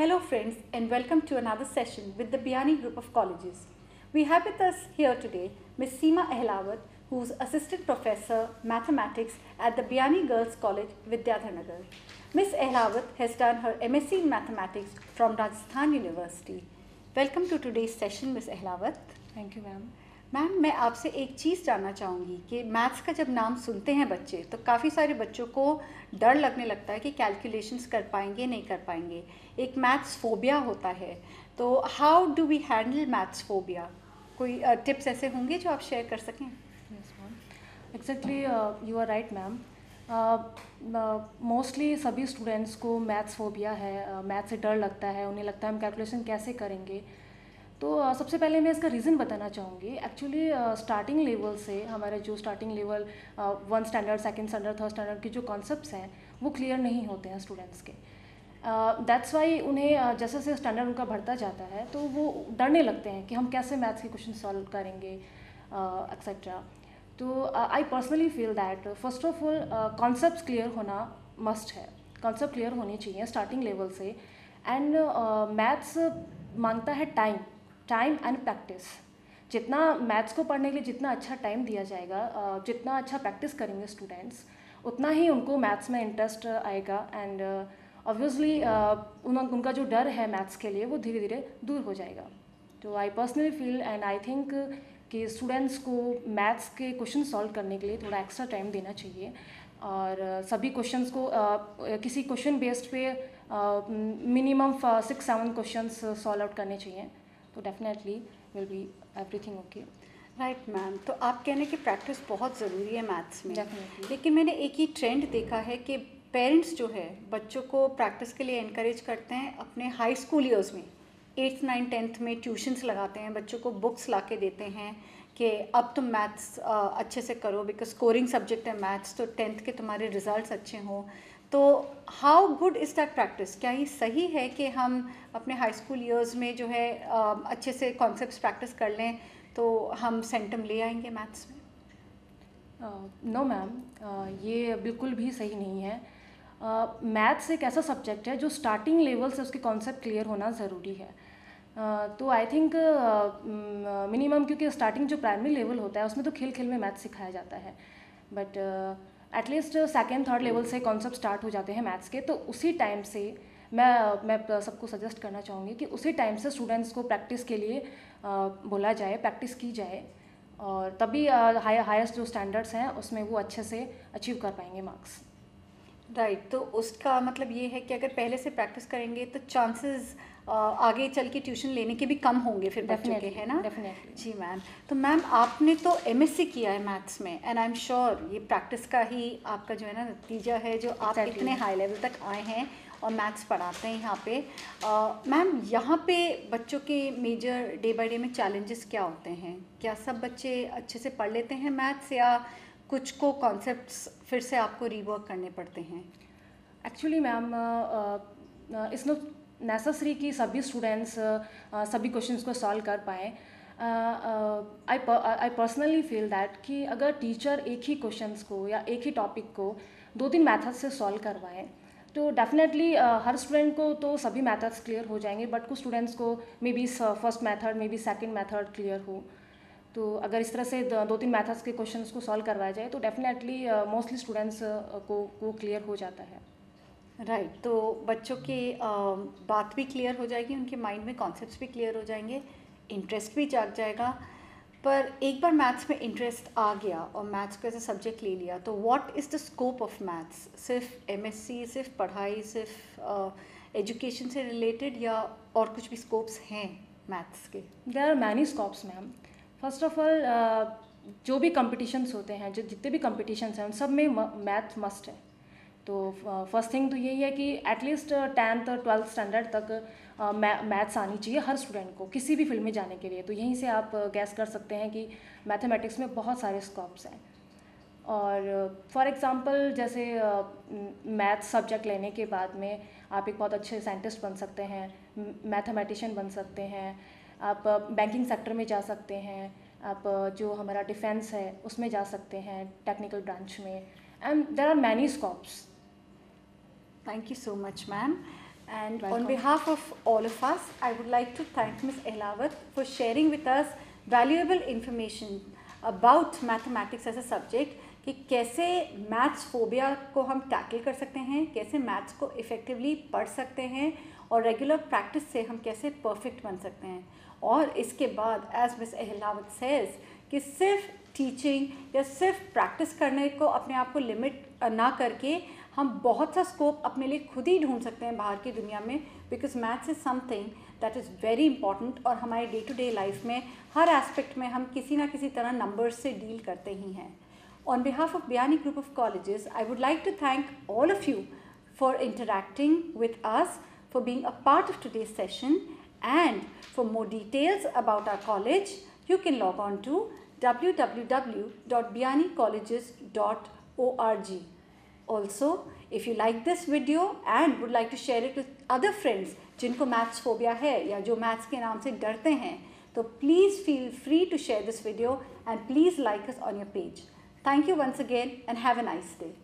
Hello friends and welcome to another session with the Biani Group of Colleges. We have with us here today Ms. Seema Ahlawat, who's Assistant Professor Mathematics at the Biani Girls College, Vidyadhar. Ms. Ahlawat has done her MSc in Mathematics from Rajasthan University. Welcome to today's session, Ms. Ahlawat. Thank you ma'am. Ma'am, मैं आपसे एक चीज़ जानना चाहूँगी कि maths का जब नाम सुनते हैं बच्चे तो काफ़ी सारे बच्चों को डर लगने लगता है कि कैलकुलेशंस कर पाएंगे नहीं कर पाएंगे. एक मैथ्स फोबिया होता है. तो how do we handle maths phobia? कोई टिप्स ऐसे होंगे जो आप शेयर कर सकें? Yes ma'am, exactly you are right ma'am. Mostly सभी स्टूडेंट्स को मैथ्स फोबिया है. मैथ्स से डर लगता है, उन्हें लगता है हम कैलकुलेशन कैसे करेंगे. तो सबसे पहले मैं इसका रीज़न बताना चाहूँगी. एक्चुअली स्टार्टिंग लेवल से हमारे जो starting level 1 standard, second standard, third standard के जो कॉन्सेप्ट्स हैं वो क्लियर नहीं होते हैं स्टूडेंट्स के. दैट्स वाई उन्हें जैसे जैसे स्टैंडर्ड उनका बढ़ता जाता है तो वो डरने लगते हैं कि हम कैसे मैथ्स के क्वेश्चन सॉल्व करेंगे एक्सेट्रा. तो I personally feel that first of all concepts clear होना मस्ट है. कॉन्सेप्ट क्लियर होने चाहिए स्टार्टिंग लेवल से. एंड मैथ्स मांगता है टाइम एंड प्रैक्टिस. जितना मैथ्स को पढ़ने के लिए जितना अच्छा टाइम दिया जाएगा, जितना अच्छा प्रैक्टिस करेंगे स्टूडेंट्स, उतना ही उनको मैथ्स में इंटरेस्ट आएगा. एंड ऑब्वियसली उनका जो डर है मैथ्स के लिए वो धीरे धीरे दूर हो जाएगा. तो I personally feel and I think कि स्टूडेंट्स को मैथ्स के क्वेश्चन सॉल्व करने के लिए थोड़ा एक्स्ट्रा टाइम देना चाहिए. और सभी क्वेश्चंस को किसी क्वेश्चन बेस्ड पे मिनिमम 6-7 क्वेश्चंस सॉल्व आउट करने चाहिए. तो definitely will be everything okay. Right ma'am. तो आप कहने की प्रैक्टिस बहुत ज़रूरी है मैथ्स में. डेफिनेटली. लेकिन मैंने एक ही ट्रेंड देखा है कि पेरेंट्स जो है बच्चों को प्रैक्टिस के लिए इनकरेज करते हैं अपने हाई स्कूल ईयर्स में. 8th 9th 10th में ट्यूशन्स लगाते हैं, बच्चों को बुक्स ला के देते हैं कि अब तुम मैथ्स अच्छे से करो बिकॉज स्कोरिंग सब्जेक्ट है मैथ्स, तो 10th के तुम्हारे रिजल्ट्स अच्छे हों. तो how good is that practice? क्या ये सही है कि हम अपने हाई स्कूल ईयर्स में जो है अच्छे से कॉन्सेप्ट्स प्रैक्टिस कर लें तो हम सेंटम ले आएंगे मैथ्स में? नो मैम, ये बिल्कुल भी सही नहीं है. मैथ्स एक ऐसा सब्जेक्ट है जो स्टार्टिंग लेवल से उसके कॉन्सेप्ट क्लियर होना ज़रूरी है. तो आई थिंक मिनिमम, क्योंकि स्टार्टिंग जो प्राइमरी लेवल होता है उसमें तो खेल खेल में मैथ्स सिखाया जाता है. But at least second third level से कॉन्सेप्ट स्टार्ट हो जाते हैं मैथ्स के. तो उसी टाइम से मैं सबको सजेस्ट करना चाहूँगी कि उसी टाइम से स्टूडेंट्स को प्रैक्टिस के लिए बोला जाए, प्रैक्टिस की जाए. और तभी हाईएस्ट जो स्टैंडर्ड्स हैं उसमें वो अच्छे से अचीव कर पाएंगे मार्क्स. राइट. तो उसका मतलब ये है कि अगर पहले से प्रैक्टिस करेंगे तो चांसेस आगे चल के ट्यूशन लेने के भी कम होंगे फिर बच्चों के, है ना? डेफिनेटली. जी मैम. तो मैम आपने तो MSc किया है मैथ्स में एंड आई एम श्योर ये प्रैक्टिस का ही आपका जो है ना नतीजा है जो आप Exactly. इतने हाई लेवल तक आए हैं और मैथ्स पढ़ाते हैं यहाँ पे. मैम, यहाँ पे बच्चों के मेजर डे बाय डे में चैलेंजेस क्या होते हैं? क्या सब बच्चे अच्छे से पढ़ लेते हैं मैथ्स या कुछ को कॉन्सेप्ट्स फिर से आपको रीवर्क करने पड़ते हैं? Actually ma'am, it's not necessary कि सभी स्टूडेंट्स सभी क्वेश्चंस को सॉल्व कर पाएँ. आई पर्सनली फील दैट कि अगर टीचर एक ही क्वेश्चंस को या एक ही टॉपिक को 2-3 मेथड से सॉल्व करवाएं तो डेफिनेटली हर स्टूडेंट को तो सभी मेथड्स क्लियर हो जाएंगे. बट कुछ स्टूडेंट्स को may be first method, may be second method clear हो. तो अगर इस तरह से 2-3 मेथड्स के क्वेश्चंस को सॉल्व करवाया जाए तो डेफिनेटली मोस्टली स्टूडेंट्स को क्लियर हो जाता है. राइट. तो बच्चों की बात भी क्लियर हो जाएगी, उनके माइंड में कॉन्सेप्ट्स भी क्लियर हो जाएंगे, इंटरेस्ट भी जाग जाएगा. पर एक बार मैथ्स में इंटरेस्ट आ गया और मैथ्स को एज अ सब्जेक्ट ले लिया तो what is the scope of maths? सिर्फ MSc, सिर्फ पढ़ाई, सिर्फ एजुकेशन से रिलेटेड या और कुछ भी स्कोप्स हैं मैथ्स के? There are many scopes ma'am. First of all, जो भी कंपटीशंस होते हैं, जितने भी कंपटीशंस हैं उन सब में मैथ मस्ट है. तो फर्स्ट थिंग तो यही है कि एटलीस्ट 10th और 12th स्टैंडर्ड तक मैथ्स आनी चाहिए हर स्टूडेंट को किसी भी फील्ड में जाने के लिए. तो यहीं से आप गैस कर सकते हैं कि मैथमेटिक्स में बहुत सारे स्कोप्स हैं. और फॉर एग्ज़ाम्पल जैसे मैथ्स सब्जेक्ट लेने के बाद में आप एक बहुत अच्छे साइंटिस्ट बन सकते हैं, मैथमेटिशियन बन सकते हैं, आप बैंकिंग सेक्टर में जा सकते हैं, आप जो हमारा डिफेंस है उसमें जा सकते हैं, टेक्निकल ब्रांच में. And there are many scopes. Thank you so much, ma'am. And on Welcome. behalf of all of us, I would like to thank Ms. Ehlawat for sharing with us valuable information about mathematics as a subject, कि कैसे maths phobia को हम tackle कर सकते हैं, कैसे maths को effectively पढ़ सकते हैं और रेगुलर प्रैक्टिस से हम कैसे परफेक्ट बन सकते हैं. और इसके बाद एज मिस एहलावत सेज कि सिर्फ टीचिंग या सिर्फ प्रैक्टिस करने को अपने आप को लिमिट ना करके हम बहुत सा स्कोप अपने लिए खुद ही ढूंढ सकते हैं बाहर की दुनिया में, because maths is something that is very important. और हमारे डे टू डे लाइफ में हर एस्पेक्ट में हम किसी ना किसी तरह नंबर्स से डील करते ही हैं. On behalf of Biyani Group of Colleges, I would like to thank all of you for interacting with us, for being a part of today's session, and for more details about our college, you can log on to www.biyanicolleges.org. Also, if you like this video and would like to share it with other friends जिनको maths phobia है या जो maths के नाम से डरते हैं, तो please feel free to share this video and please like us on your page. Thank you once again and have a nice day.